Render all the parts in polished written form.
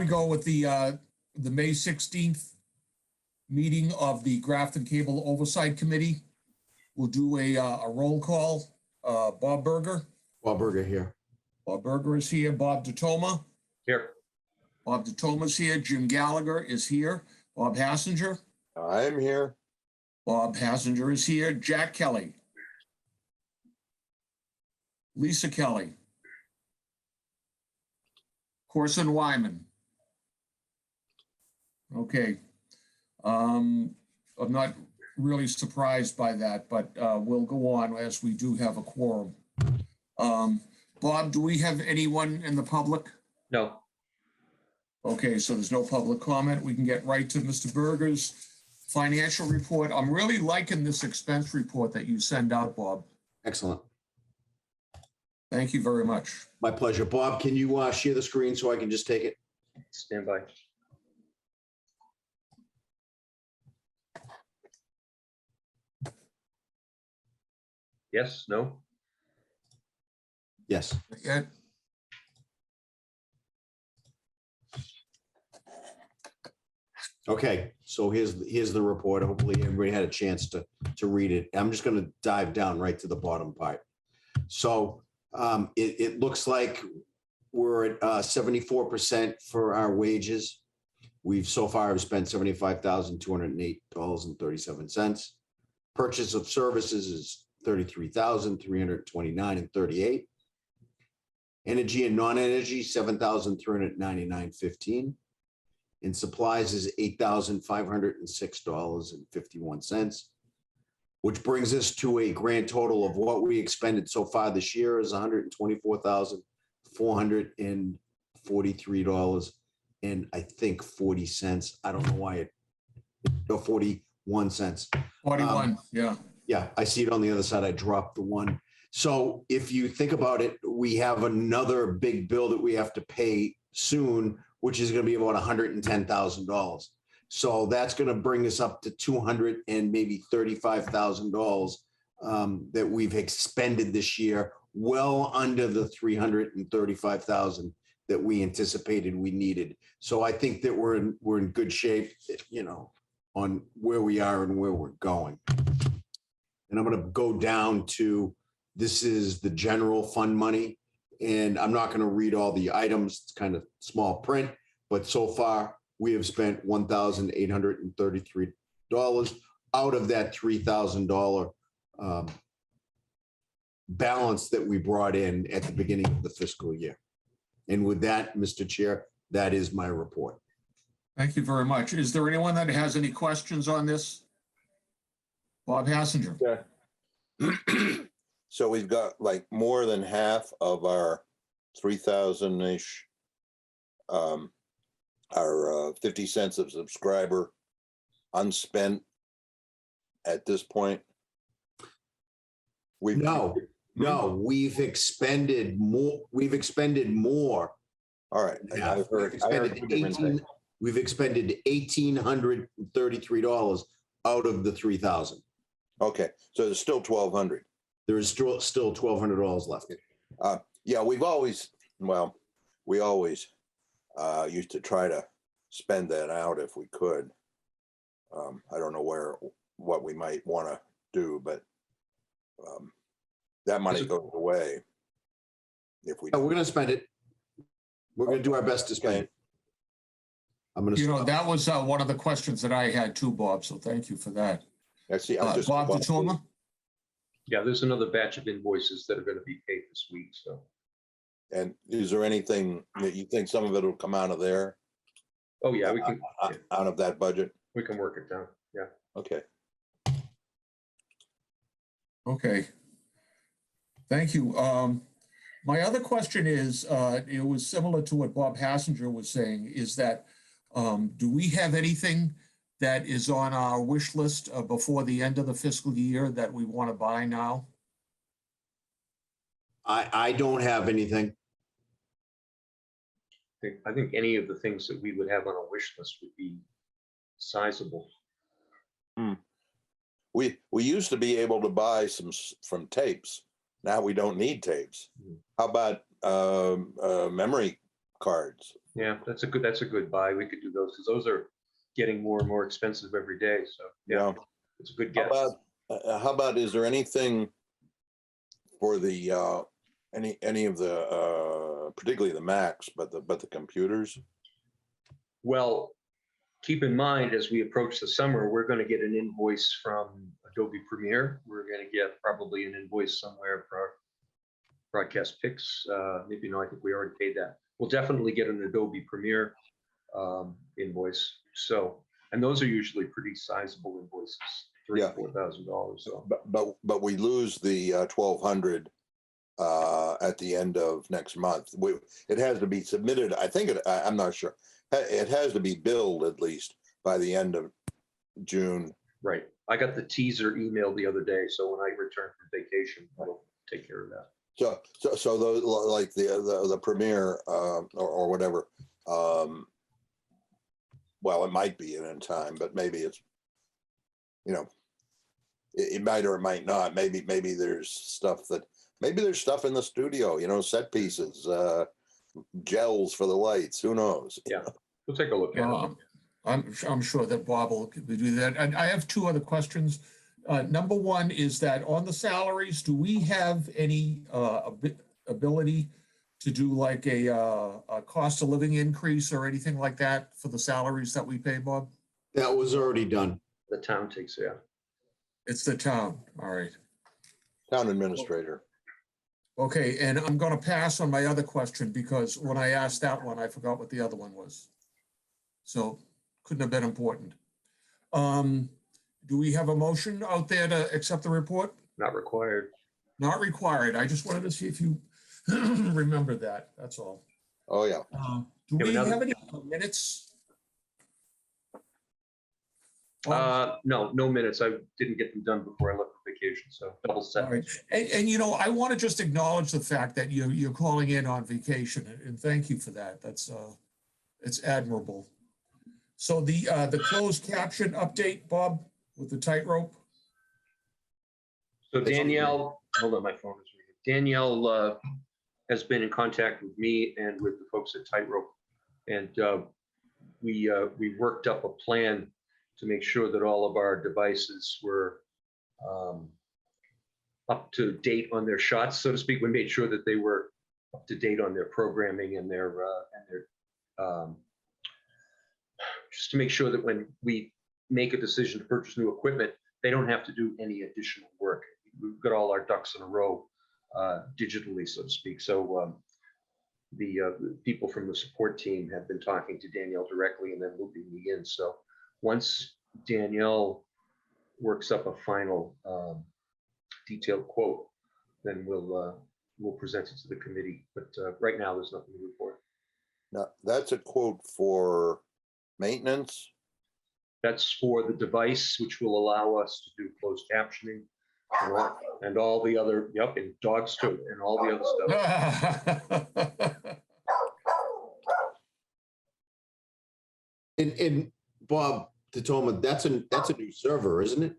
we go with the May 16th meeting of the Grafton Cable Oversight Committee, we'll do a roll call. Bob Berger. Bob Berger here. Bob Berger is here. Bob DeToma. Here. Bob DeToma's here. Jim Gallagher is here. Bob Hassinger. I'm here. Bob Hassinger is here. Jack Kelly. Lisa Kelly. Corson Wyman. Okay. I'm not really surprised by that, but we'll go on as we do have a quorum. Bob, do we have anyone in the public? No. Okay, so there's no public comment. We can get right to Mr. Berger's financial report. I'm really liking this expense report that you send out, Bob. Excellent. Thank you very much. My pleasure. Bob, can you share the screen so I can just take it? Stand by. Yes, no? Yes. Yeah. Okay, so here's the report. Hopefully everybody had a chance to read it. I'm just going to dive down right to the bottom part. So it looks like we're at 74% for our wages. We've so far have spent $75,208.37. Purchase of services is $33,329.38. Energy and non-energy, $7,399.15. And supplies is $8,506.51, which brings us to a grand total of what we expended so far this year is $124,443 and I think 40 cents. I don't know why it, no, 41 cents. 41, yeah. Yeah, I see it on the other side. I dropped the one. So if you think about it, we have another big bill that we have to pay soon, which is going to be about $110,000. So that's going to bring us up to $200 and maybe $35,000 that we've expended this year, well under the $335,000 that we anticipated we needed. So I think that we're in good shape, you know, on where we are and where we're going. And I'm going to go down to, this is the general fund money. And I'm not going to read all the items. It's kind of small print, but so far we have spent $1,833 out of that $3,000 balance that we brought in at the beginning of the fiscal year. And with that, Mr. Chair, that is my report. Thank you very much. Is there anyone that has any questions on this? Bob Hassinger. Yeah. So we've got like more than half of our 3,000-ish, our 50 cents of subscriber unspent at this point. No, we've expended more. We've expended more. All right. Yeah, we've expended $1,833 out of the 3,000. Okay, so there's still 1,200. There is still $1,200 left. Yeah, we always used to try to spend that out if we could. I don't know what we might want to do, but that money goes away if we. We're going to spend it. We're going to do our best to spend it. I'm going to. You know, that was one of the questions that I had too, Bob. So thank you for that. I see. Bob DeToma. Yeah, there's another batch of invoices that are going to be paid this week. So. And is there anything that you think some of it will come out of there? Oh yeah, we can out of that budget. We can work it down. Yeah. Okay. Okay. Thank you. My other question is, it was similar to what Bob Hassinger was saying, is that do we have anything that is on our wish list before the end of the fiscal year that we want to buy now? I don't have anything. I think any of the things that we would have on a wish list would be sizable. We used to be able to buy some from tapes. Now we don't need tapes. How about memory cards Yeah, that's a good buy. We could do those because those are getting more and more expensive every day. So yeah, it's a good How guess. about, is there anything for the, any of the, particularly the Macs, but the computers? Well, keep in mind, as we approach the summer, we're going to get an invoice from Adobe Premiere. We're going to get probably an invoice somewhere for our Broadcast Pix. Maybe no, I think we already paid that. We'll definitely get an Adobe Premiere invoice. So, and those are usually pretty sizable invoices, $3,000-$4,000. So, But we lose the 1,200 at the end of next month. It has to be submitted. I think I'm not sure. It has to be billed at least by the end of June. right. I got the teaser email the other day, so when I return from vacation, I'll take care of that. So those, like the Premiere or whatever. Well, it might be in time, but maybe it's, it might or it might not. Maybe there's stuff in the studio, set pieces, gels for the lights. Who knows? Yeah, we'll take a look at it. I'm sure that Bob will do that. And I have two other questions. Number one is that on the salaries, do we have any ability to do like a cost of living increase or anything like that for the salaries that we pay, Bob? That was already done. The town takes it. It's the town. All right. Town administrator. Okay, and I'm going to pass on my other question because when I asked that one, I forgot what the other one was. So couldn't have been important. Do we have a motion out there to accept the report? Not required. Not required. I just wanted to see if you remember that. That's all. Oh, yeah. Do we have any minutes? No minutes. I didn't get them done before I left for vacation, so double set. All right. And I want to just acknowledge the fact that you're calling in on vacation, and thank you for that. That's it's admirable. So the closed caption update, Bob, with the tightrope. So Danielle, hold on, my phone is ringing. Danielle has been in contact with me and with the folks at Tightrope, and we worked up a plan to make sure that all of our devices were up to date on their shots, so to speak. We made sure that they were up to date on their programming and their just to make sure that when we make a decision to purchase new equipment, they don't have to do any additional work. We've got all our ducks in a row digitally, so to speak. So the people from the support team have been talking to Danielle directly and then looping me in. So once Danielle works up a final detailed quote, then we'll present it to the committee. But right now, there's nothing to report. Now, that's a quote for maintenance. That's for the device, which will allow us to do closed captioning and all the other, and dogs too, and all the other stuff. And Bob Tatoma, that's a new server, isn't it?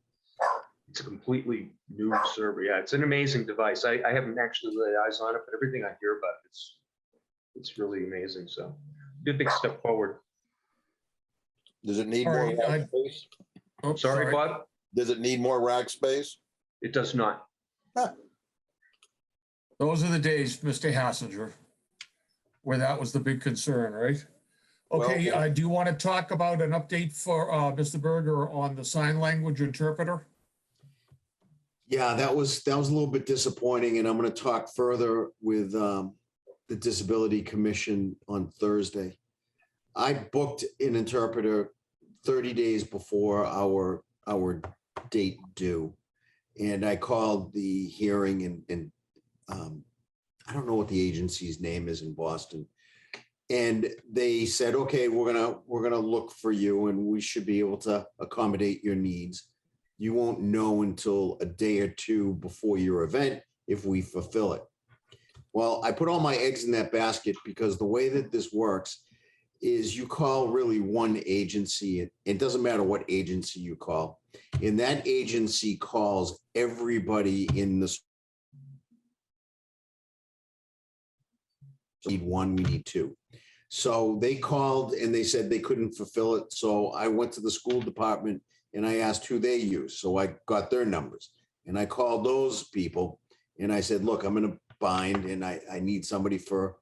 It's a completely new server. Yeah, it's an amazing device. I haven't actually laid eyes on it, but everything I hear about it's really amazing. So, be a big step forward. Does it need more rack space? Oops, sorry, Bob. Does it need more rack space? It does not. Huh. Those are the days, Mr. Hassinger, where that was the big concern, right? Okay, Well, do you want to talk about an update for Mr. Berger on the sign language interpreter? Yeah, that was a little bit disappointing, and I'm going to talk further with the Disability Commission on Thursday. I booked an interpreter 30 days before our date due, and I called the hearing, and I don't know what the agency's name is in Boston, and they said, okay, we're gonna look for you, and we should be able to accommodate your needs. You won't know until a day or two before your event if we fulfill it. Well, I put all my eggs in that basket because the way that this works is you call really one agency. It doesn't matter what agency you call. And that agency calls everybody in the we need one, we need two. So they called and they said they couldn't fulfill it. So I went to the school department and I asked who they use. So I got their numbers and I called those people and I said, look, I'm in a bind and I need somebody for,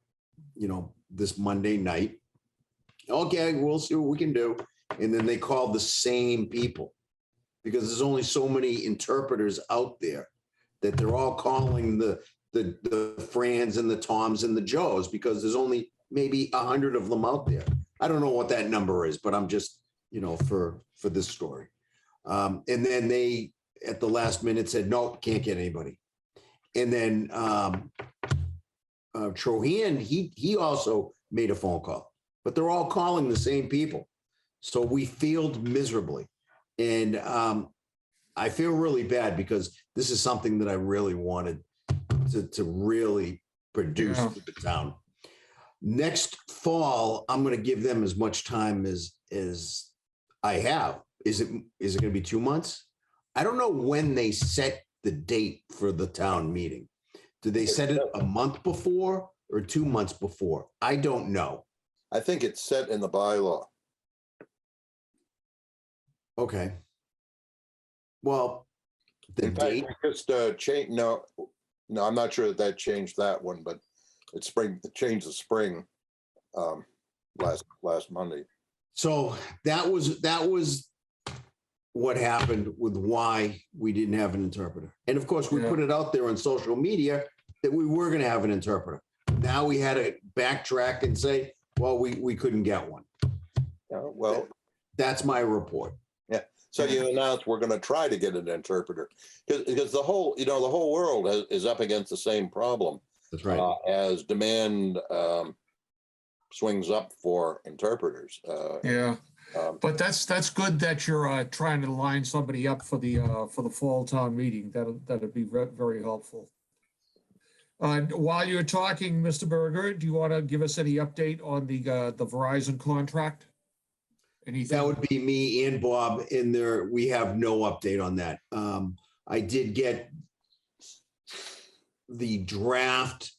this Monday night. Okay, we'll see what we can do. And then they called the same people because there's only so many interpreters out there that they're all calling the Frans and the Toms and the Joes because there's only maybe 100 of them out there. I don't know what that number is, but I'm just, for this story. And then they, at the last minute, said, no, can't get anybody. And then Trohan, he also made a phone call, but they're all calling the same people. So we failed miserably. And I feel really bad because this is something that I really wanted to really produce to the town. Next fall, I'm going to give them as much time as I have. Is it going to be 2 months? I don't know when they set the date for the town meeting. Do they set it a month before or 2 months before? I don't know. I think it's set in the bylaw. Okay. Well, the In fact, date. we just change. No, I'm not sure that changed that one, but it's spring. It changed the spring last Monday. So that was what happened with why we didn't have an interpreter. And of course, we put it out there on social media that we were going to have an interpreter. Now we had to backtrack and say, well, we couldn't get one. Well, that's my report. Yeah. So you announced we're going to try to get an interpreter because the whole world is up against the same problem. That's right. As demand swings up for interpreters. But that's good that you're trying to line somebody up for the fall town meeting. That'd be very helpful. While you're talking, Mr. Berger, do you want to give us any update on the Verizon contract? Anything? That would be me and Bob in there. We have no update on that. I did get the draft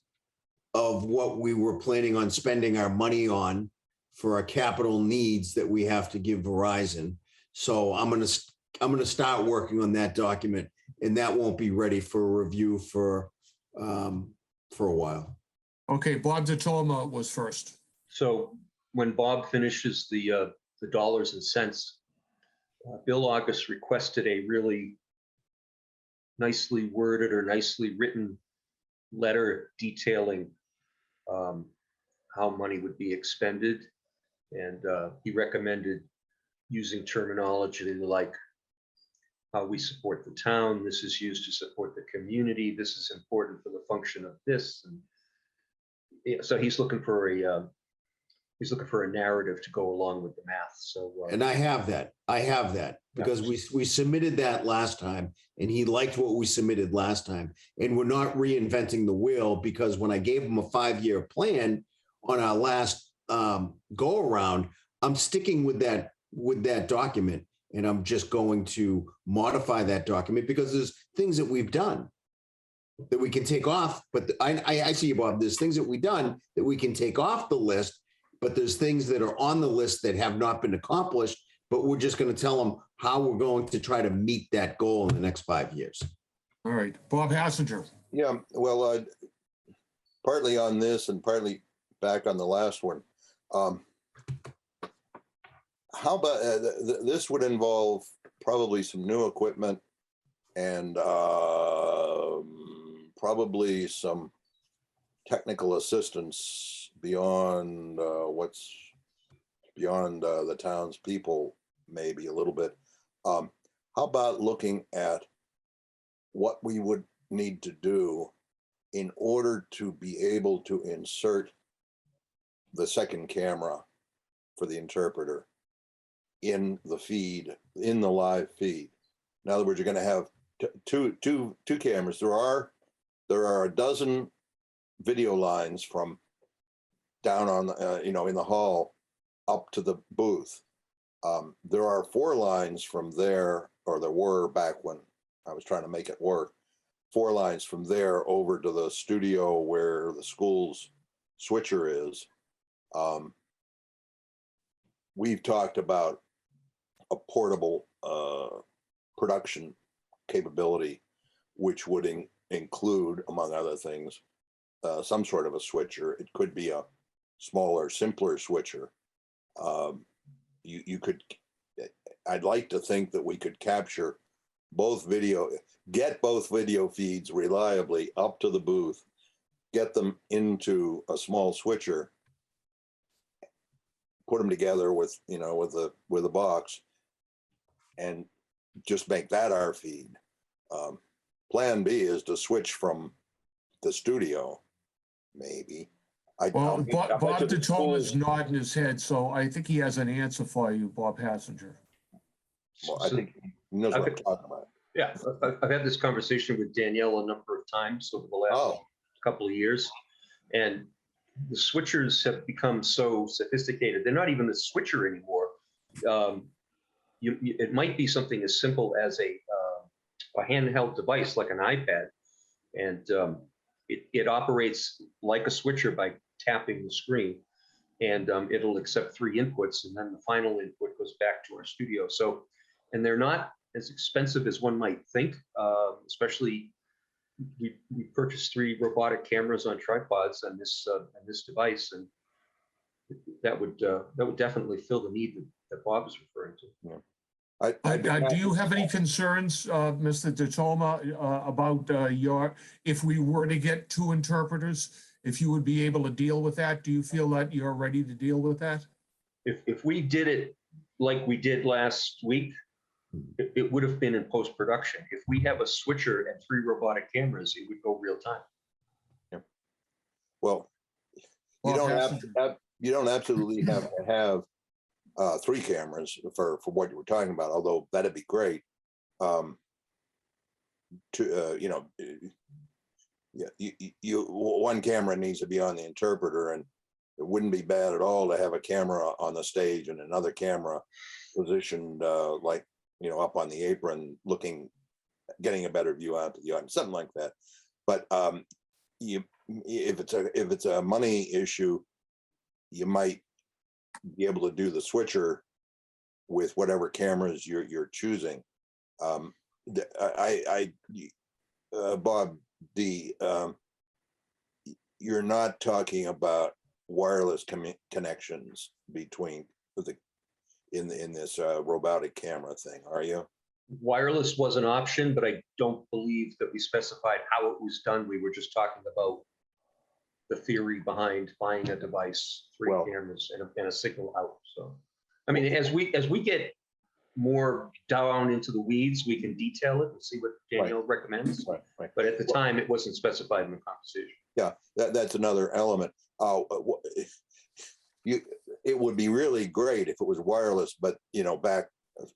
of what we were planning on spending our money on for our capital needs that we have to give Verizon. So I'm going to start working on that document, and that won't be ready for review for a while. Okay, Bob Zatoma was first. So when Bob finishes the dollars and cents, Bill August requested a really nicely worded or nicely written letter detailing how money would be expended. And he recommended using terminology like how we support the town. This is used to support the community. This is important for the function of this. And so he's looking for a narrative to go along with the math. So and I have that because we submitted that last time, and he liked what we submitted last time. And we're not reinventing the wheel because when I gave him a 5-year plan on our last go around, I'm sticking with that document, and I'm just going to modify that document because there's things that we've done that we can take off. But I see you, Bob. There's things that we've done that we can take off the list, but there's things that are on the list that have not been accomplished. But we're just going to tell them how we're going to try to meet that goal in the next 5 years. All right, Bob Hassinger. Yeah, well, partly on this and partly back on the last one. How about this would involve probably some new equipment and probably some technical assistance beyond what's beyond the townspeople, maybe a little bit. How about looking at what we would need to do in order to be able to insert the second camera for the interpreter in the feed, in the live feed? In other words, you're going to have two cameras. There are a dozen video lines from down on in the hall up to the booth. There are 4 lines from there, or there were back when I was trying to make it work. 4 lines from there over to the studio where the school's switcher is. we've talked about a portable production capability, which would include, among other things, some sort of a switcher. It could be a smaller, simpler switcher. You could, I'd like to think that we could capture get both video feeds reliably up to the booth, get them into a small switcher, put them together with, with a box, and just make that our feed. Plan B is to switch from the studio, maybe. Well, Bob to the DeToma's full- nodding his head, so I think he has an answer for you, Bob Hassinger. Well, I think he knows what I'm talking about. Yeah, I've had this conversation with Danielle a number of times over the last couple of years, and the switchers have become so sophisticated. They're not even the switcher anymore. It might be something as simple as a handheld device like an iPad, and it operates like a switcher by tapping the screen, and it'll accept 3 inputs, and then the final input goes back to our studio. So, and they're not as expensive as one might think, especially we purchased 3 robotic cameras on tripods on this device, and that would definitely fill the need that Bob is referring to. Yeah. Do you have any concerns, Mr. DeToma, about if we were to get 2 interpreters, if you would be able to deal with that? Do you feel that you're ready to deal with that? If we did it like we did last week, it would have been in post-production. If we have a switcher and 3 robotic cameras, it would go real time. Yeah. Well, you don't absolutely have to have 3 cameras for what you were talking about, although that'd be great. One camera needs to be on the interpreter, and it wouldn't be bad at all to have a camera on the stage and another camera positioned up on the apron, getting a better view out to the audience, something like that. But if it's a money issue, you might be able to do the switcher with whatever cameras you're choosing. Bob, you're not talking about wireless connections between in this robotic camera thing, are you? Wireless was an option, but I don't believe that we specified how it was done. We were just talking about the theory behind buying a device, 3 cameras and a signal out. So, I mean, as we get more down into the weeds, we can detail it and see what Danielle recommends. Right. But at the time, it wasn't specified in the conversation. Yeah, that's another element. It would be really great if it was wireless, but back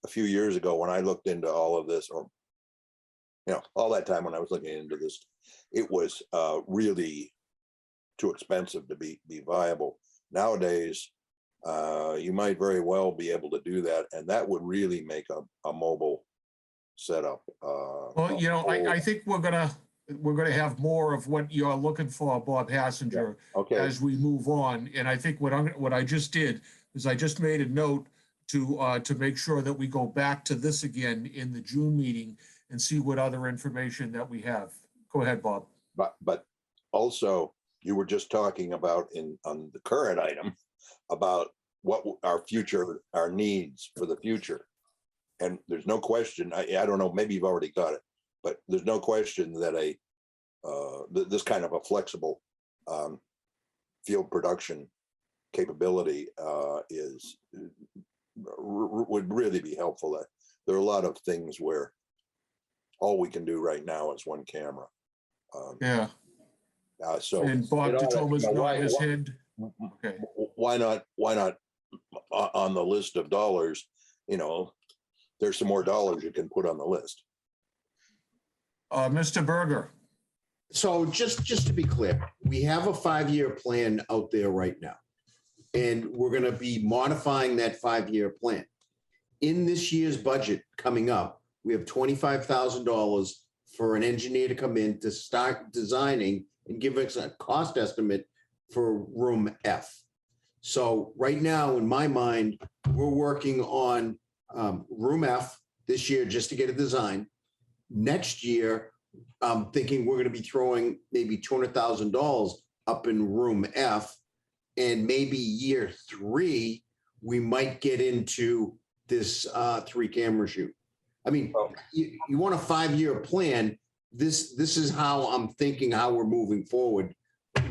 a few years ago when I looked into all of this, or all that time when I was looking into this, it was really too expensive to be viable. Nowadays, you might very well be able to do that, and that would really make a mobile setup. I think we're gonna have more of what you're looking for, Bob Hassinger, as we move on. And I think what I just did is I just made a note to make sure that we go back to this again in the June meeting and see what other information that we have. Go ahead, Bob. But also, you were just talking about on the current item about what our needs for the future. And there's no question, I don't know, maybe you've already got it, but there's no question that this kind of a flexible field production capability would really be helpful. There are a lot of things where all we can do right now is 1 camera. So, and Bob DeToma's nodding his head. Okay. Why not on the list of dollars? There's some more dollars you can put on the list. Mr. Berger. So just to be clear, we have a 5-year plan out there right now, and we're going to be modifying that 5-year plan. In this year's budget coming up, we have $25,000 for an engineer to come in to start designing and give us a cost estimate for room F. So right now, in my mind, we're working on room F this year just to get a design. Next year, I'm thinking we're going to be throwing maybe $200,000 up in room F. And maybe year 3, we might get into this 3-camera shoot. I mean, you want a 5-year plan. This is how I'm thinking, how we're moving forward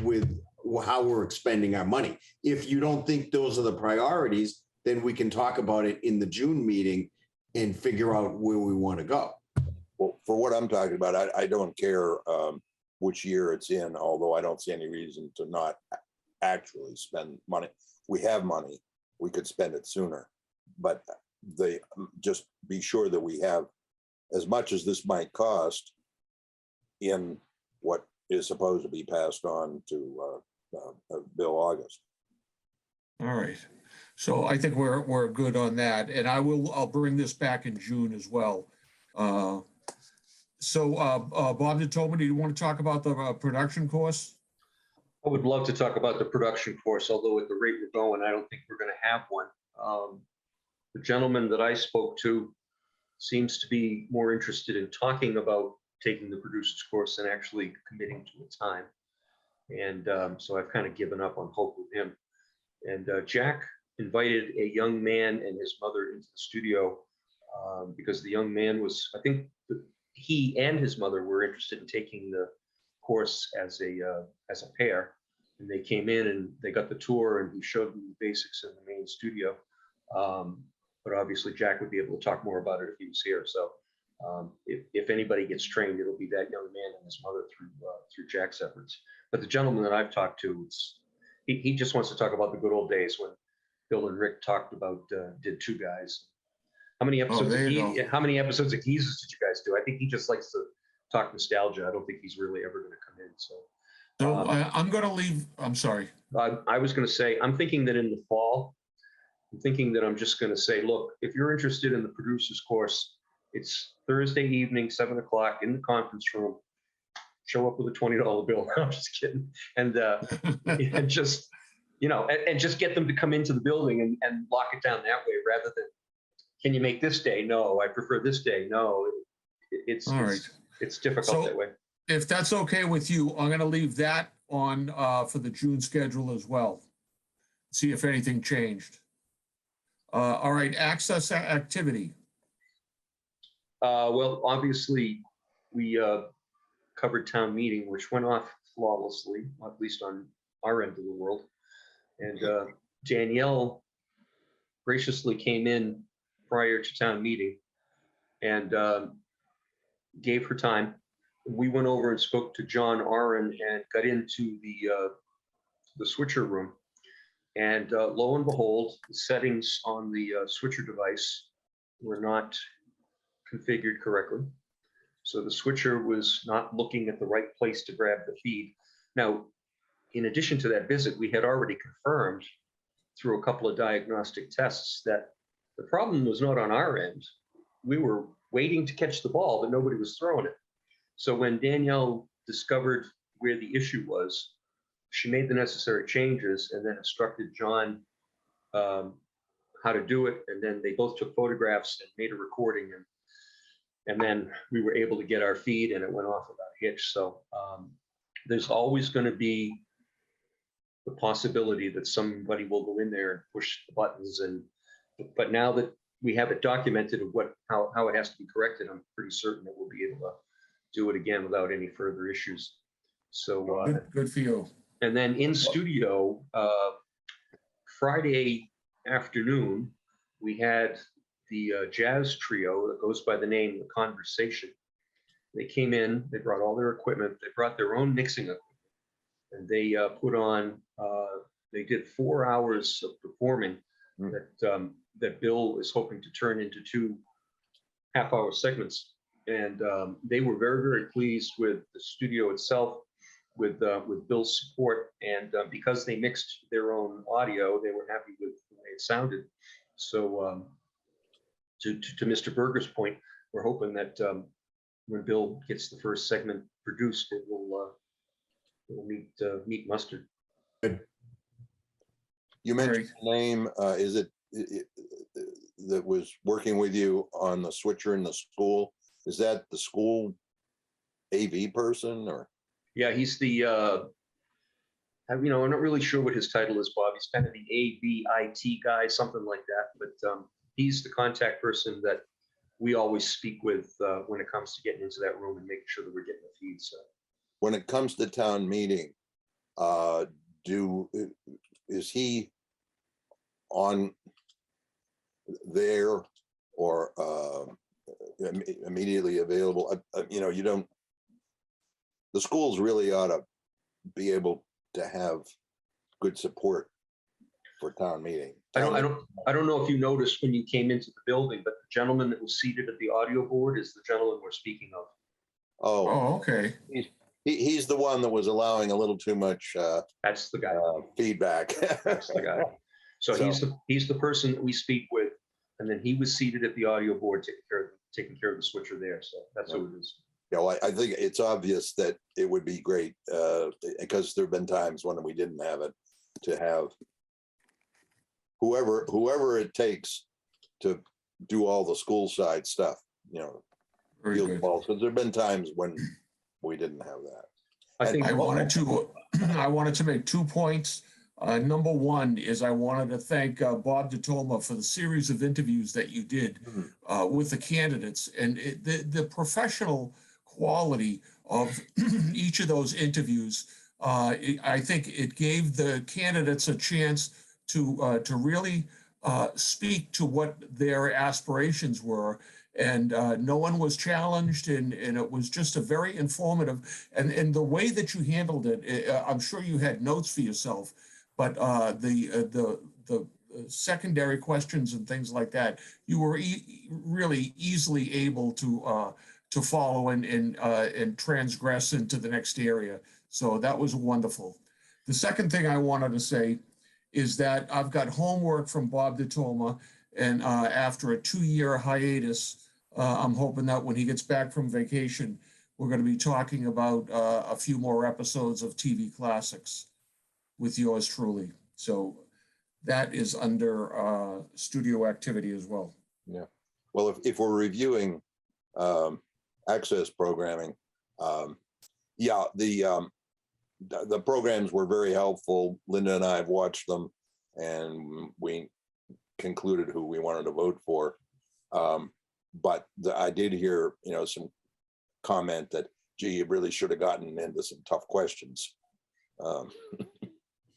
with how we're expending our money. If you don't think those are the priorities, then we can talk about it in the June meeting and figure out where we want to go. Well, for what I'm talking about, I don't care which year it's in, although I don't see any reason to not actually spend money. We have money, we could spend it sooner, but just be sure that we have as much as this might cost in what is supposed to be passed on to Bill August. All right. So I think we're good on that, and I'll bring this back in June as well. So Bob Natoma, do you want to talk about the production course? I would love to talk about the production course, although at the rate we're going, I don't think we're going to have one. The gentleman that I spoke to seems to be more interested in talking about taking the producer's course than actually committing to a time. And so I've kind of given up on hope with him. And Jack invited a young man and his mother into the studio because the young man was, I think he and his mother were interested in taking the course as a pair. And they came in and they got the tour and he showed them the basics in the main studio. But obviously Jack would be able to talk more about it if he was here. So if anybody gets trained, it'll be that young man and his mother through Jack's efforts. But the gentleman that I've talked to, he just wants to talk about the good old days when Bill and Rick talked about did Two Guys. How many episodes? How many episodes of Geezers did you guys do? I think he just likes to talk nostalgia. I don't think he's really ever going to come in. So I'm going to leave. I'm sorry. I was going to say, I'm thinking that in the fall, I'm thinking that I'm just going to say, look, if you're interested in the producer's course, it's Thursday evening, 7 o'clock in the conference room. Show up with a $20 bill. I'm just kidding. And just, and just get them to come into the building and lock it down that way rather than, can you make this day? No, I prefer this day. No, it's difficult that way. If that's okay with you, I'm going to leave that on for the June schedule as well. See if anything changed. All right, access activity. Well, obviously, we covered town meeting, which went off flawlessly, at least on our end of the world. And Danielle graciously came in prior to town meeting and gave her time. We went over and spoke to John Aron and got into the switcher room. And lo and behold, the settings on the switcher device were not configured correctly. So the switcher was not looking at the right place to grab the feed. Now, in addition to that visit, we had already confirmed through a couple of diagnostic tests that the problem was not on our end. We were waiting to catch the ball, but nobody was throwing it. So when Danielle discovered where the issue was, she made the necessary changes and then instructed John how to do it. And then they both took photographs and made a recording. And then we were able to get our feed and it went off without a hitch. So there's always going to be the possibility that somebody will go in there and push the buttons. But now that we have it documented of how it has to be corrected, I'm pretty certain that we'll be able to do it again without any further issues. So good for you. And then in studio, Friday afternoon, we had the jazz trio that goes by the name The Conversation. They came in, they brought all their equipment, they brought their own mixing equipment, and they put on, they did 4 hours of performing that Bill is hoping to turn into 2 half-hour segments. And they were very, very pleased with the studio itself, with Bill's support, and because they mixed their own audio, they were happy with the way it sounded. So to Mr. Berger's point, we're hoping that when Bill gets the first segment produced, it will meet mustard. Good. You mentioned the name, is it that was working with you on the switcher in the school? Is that the school AV person or? Yeah, he's the, I'm not really sure what his title is, Bob. He's kind of the AVIT guy, something like that. But he's the contact person that we always speak with when it comes to getting into that room and making sure that we're getting the feed. So When it comes to town meeting, is he on there or immediately available? The schools really ought to be able to have good support for town meeting. I don't know if you noticed when you came into the building, but the gentleman that was seated at the audio board is the gentleman we're speaking of. Oh, okay. He's the one that was allowing a little too much That's the guy. feedback. That's the guy. So he's the person that we speak with, and then he was seated at the audio board taking care of the switcher there. So that's who it is. I think it's obvious that it would be great because there have been times when we didn't have it, to have whoever it takes to do all the school side stuff, Very good. because there have been times when we didn't have that. I wanted to make 2 points. Number one is I wanted to thank Bob DeToma for the series of interviews that you did with the candidates, and the professional quality of each of those interviews. I think it gave the candidates a chance to really speak to what their aspirations were. And no one was challenged, and it was just a very informative. And the way that you handled it, I'm sure you had notes for yourself, but the secondary questions and things like that, you were really easily able to follow and transgress into the next area. So that was wonderful. The second thing I wanted to say is that I've got homework from Bob DeToma, and after a 2-year hiatus, I'm hoping that when he gets back from vacation, we're going to be talking about a few more episodes of TV Classics with yours truly. So that is under studio activity as well. Yeah. Well, if we're reviewing access programming, the programs were very helpful. Linda and I have watched them, and we concluded who we wanted to vote for. But I did hear, some comment that, gee, you really should have gotten into some tough questions.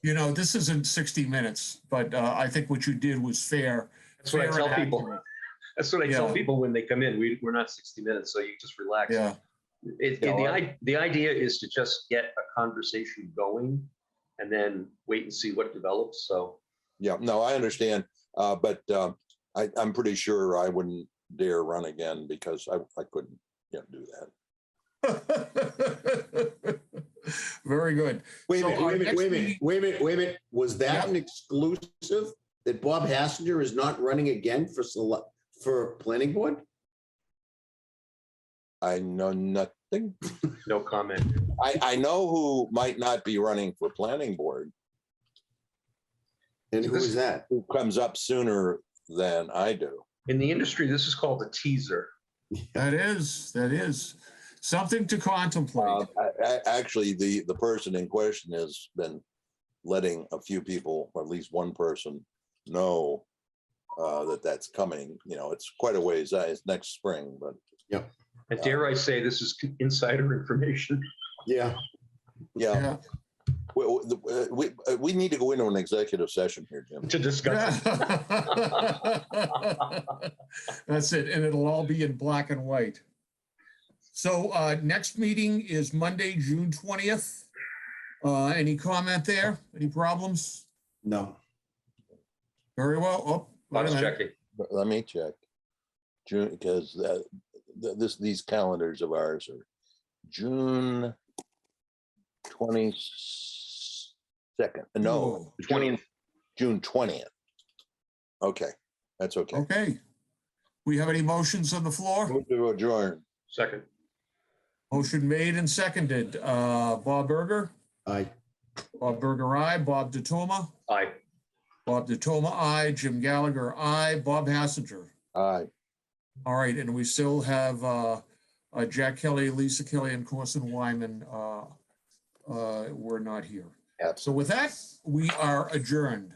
This isn't 60 Minutes, but I think what you did was fair. That's what I tell people. That's what I tell people when they come in. We're not 60 Minutes, so you just relax. Yeah. The idea is to just get a conversation going and then wait and see what develops. So yeah, no, I understand, but I'm pretty sure I wouldn't dare run again because I couldn't do that. Very good. Wait a minute. Was that an exclusive that Bob Hassinger is not running again for planning board? I know nothing. No comment. I know who might not be running for planning board. And who is that? Who comes up sooner than I do. In the industry, this is called a teaser. That is something to contemplate. Actually, the person in question has been letting a few people, or at least one person, know that's coming. It's quite a ways. It's next spring, but yeah. And dare I say, this is insider information. Yeah. We need to go into an executive session here, Jim, to discuss it. That's it, and it'll all be in black and white. So next meeting is Monday, June 20th. Any comment there? Any problems? No. Very well. Checking. Let me check. June, because these calendars of ours are June 22nd. No, 20th. June 20th. Okay, that's okay. Okay. We have any motions on the floor? Move to adjourn. Second. Motion made and seconded. Bob Berger? Aye. Bob Berger, aye. Bob DeToma? Aye. Bob Ditoma, aye. Jim Gallagher, aye. Bob Hassinger. Aye. All right, and we still have Jack Kelly, Lisa Kelly, and Corson Wyman were not here. Yep. So with that, we are adjourned.